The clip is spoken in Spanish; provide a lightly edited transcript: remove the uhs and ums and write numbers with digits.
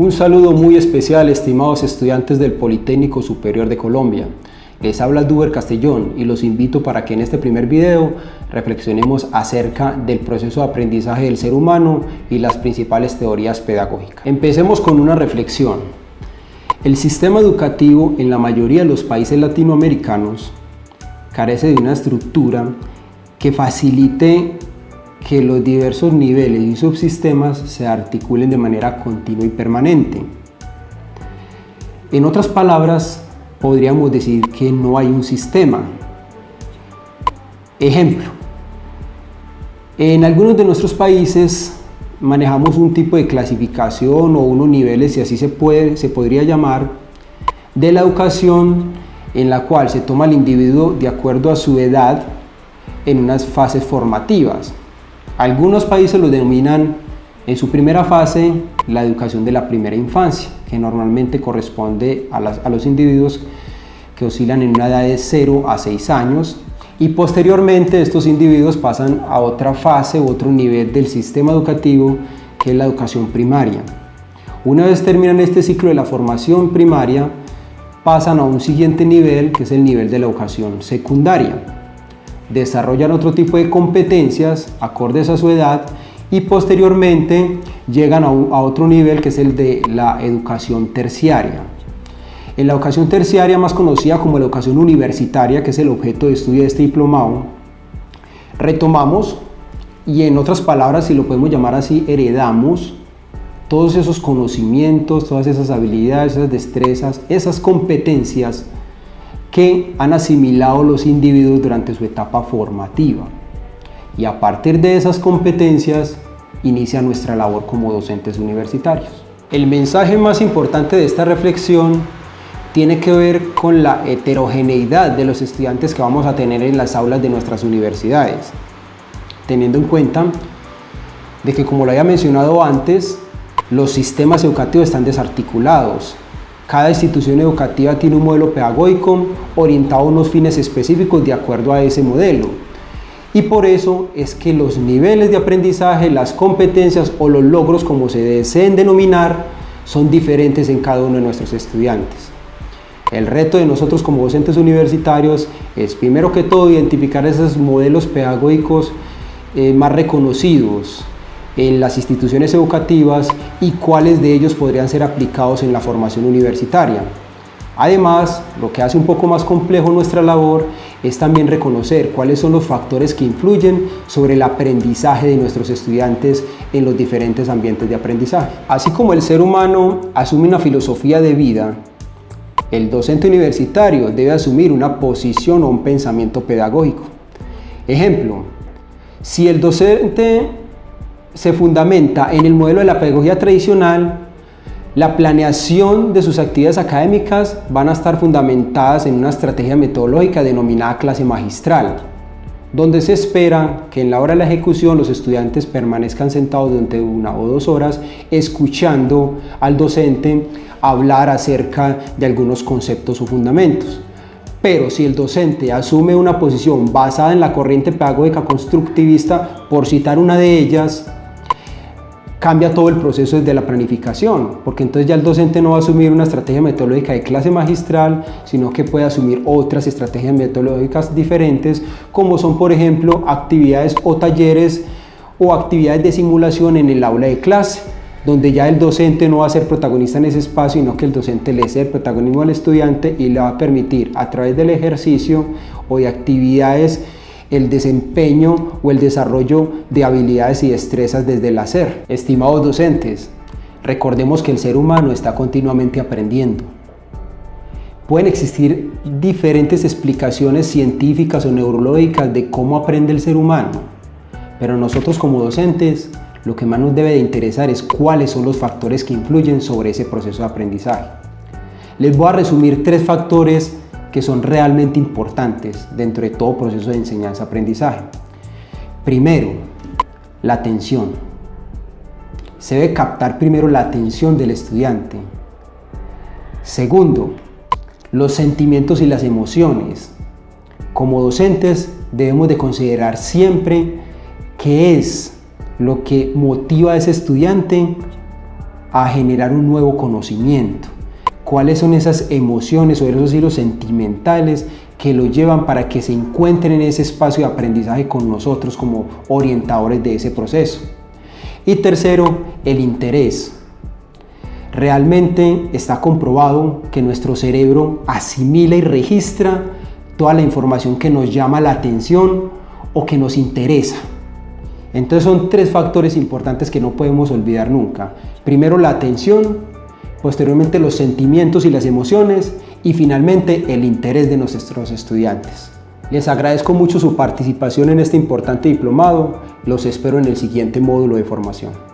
Un saludo muy especial, estimados estudiantes del Politécnico Superior de Colombia. Les habla Duber Castellón y los invito para que en este primer video reflexionemos acerca del proceso de aprendizaje del ser humano y las principales teorías pedagógicas. Empecemos con una reflexión. El sistema educativo en la mayoría de los países latinoamericanos carece de una estructura que facilite que los diversos niveles y subsistemas se articulen de manera continua y permanente. En otras palabras, podríamos decir que no hay un sistema. Ejemplo, en algunos de nuestros países manejamos un tipo de clasificación o unos niveles, si así se podría llamar, de la educación, en la cual se toma al individuo de acuerdo a su edad en unas fases formativas. Algunos países lo denominan en su primera fase la educación de la primera infancia, que normalmente corresponde a los individuos que oscilan en una edad de 0 a 6 años, y posteriormente estos individuos pasan a otra fase u otro nivel del sistema educativo, que es la educación primaria. Una vez terminan este ciclo de la formación primaria, pasan a un siguiente nivel, que es el nivel de la educación secundaria. Desarrollan otro tipo de competencias acordes a su edad y posteriormente llegan a otro nivel, que es el de la educación terciaria. En la educación terciaria, más conocida como la educación universitaria, que es el objeto de estudio de este diplomado, retomamos y, en otras palabras, si lo podemos llamar así, heredamos todos esos conocimientos, todas esas habilidades, esas destrezas, esas competencias que han asimilado los individuos durante su etapa formativa. Y a partir de esas competencias inicia nuestra labor como docentes universitarios. El mensaje más importante de esta reflexión tiene que ver con la heterogeneidad de los estudiantes que vamos a tener en las aulas de nuestras universidades, teniendo en cuenta de que, como lo había mencionado antes, los sistemas educativos están desarticulados. Cada institución educativa tiene un modelo pedagógico orientado a unos fines específicos de acuerdo a ese modelo. Y por eso es que los niveles de aprendizaje, las competencias o los logros, como se deseen denominar, son diferentes en cada uno de nuestros estudiantes. El reto de nosotros como docentes universitarios es, primero que todo, identificar esos modelos pedagógicos más reconocidos en las instituciones educativas y cuáles de ellos podrían ser aplicados en la formación universitaria. Además, lo que hace un poco más complejo nuestra labor es también reconocer cuáles son los factores que influyen sobre el aprendizaje de nuestros estudiantes en los diferentes ambientes de aprendizaje. Así como el ser humano asume una filosofía de vida, el docente universitario debe asumir una posición o un pensamiento pedagógico. Ejemplo, si el docente se fundamenta en el modelo de la pedagogía tradicional, la planeación de sus actividades académicas van a estar fundamentadas en una estrategia metodológica denominada clase magistral, donde se espera que en la hora de la ejecución los estudiantes permanezcan sentados durante 1 o 2 horas escuchando al docente hablar acerca de algunos conceptos o fundamentos. Pero si el docente asume una posición basada en la corriente pedagógica constructivista, por citar una de ellas, cambia todo el proceso desde la planificación, porque entonces ya el docente no va a asumir una estrategia metodológica de clase magistral, sino que puede asumir otras estrategias metodológicas diferentes, como son, por ejemplo, actividades o talleres o actividades de simulación en el aula de clase, donde ya el docente no va a ser protagonista en ese espacio, sino que el docente le cede el protagonismo al estudiante y le va a permitir, a través del ejercicio o de actividades, el desempeño o el desarrollo de habilidades y destrezas desde el hacer. Estimados docentes, recordemos que el ser humano está continuamente aprendiendo. Pueden existir diferentes explicaciones científicas o neurológicas de cómo aprende el ser humano, pero nosotros como docentes lo que más nos debe de interesar es cuáles son los factores que influyen sobre ese proceso de aprendizaje. Les voy a resumir 3 factores que son realmente importantes dentro de todo proceso de enseñanza-aprendizaje. Primero, la atención. Se debe captar primero la atención del estudiante. Segundo, los sentimientos y las emociones. Como docentes debemos de considerar siempre qué es lo que motiva a ese estudiante a generar un nuevo conocimiento. ¿Cuáles son esas emociones o esos hilos sentimentales que lo llevan para que se encuentren en ese espacio de aprendizaje con nosotros como orientadores de ese proceso? Y tercero, el interés. Realmente está comprobado que nuestro cerebro asimila y registra toda la información que nos llama la atención o que nos interesa. Entonces son tres factores importantes que no podemos olvidar nunca. Primero la atención, posteriormente los sentimientos y las emociones y finalmente el interés de nuestros estudiantes. Les agradezco mucho su participación en este importante diplomado. Los espero en el siguiente módulo de formación.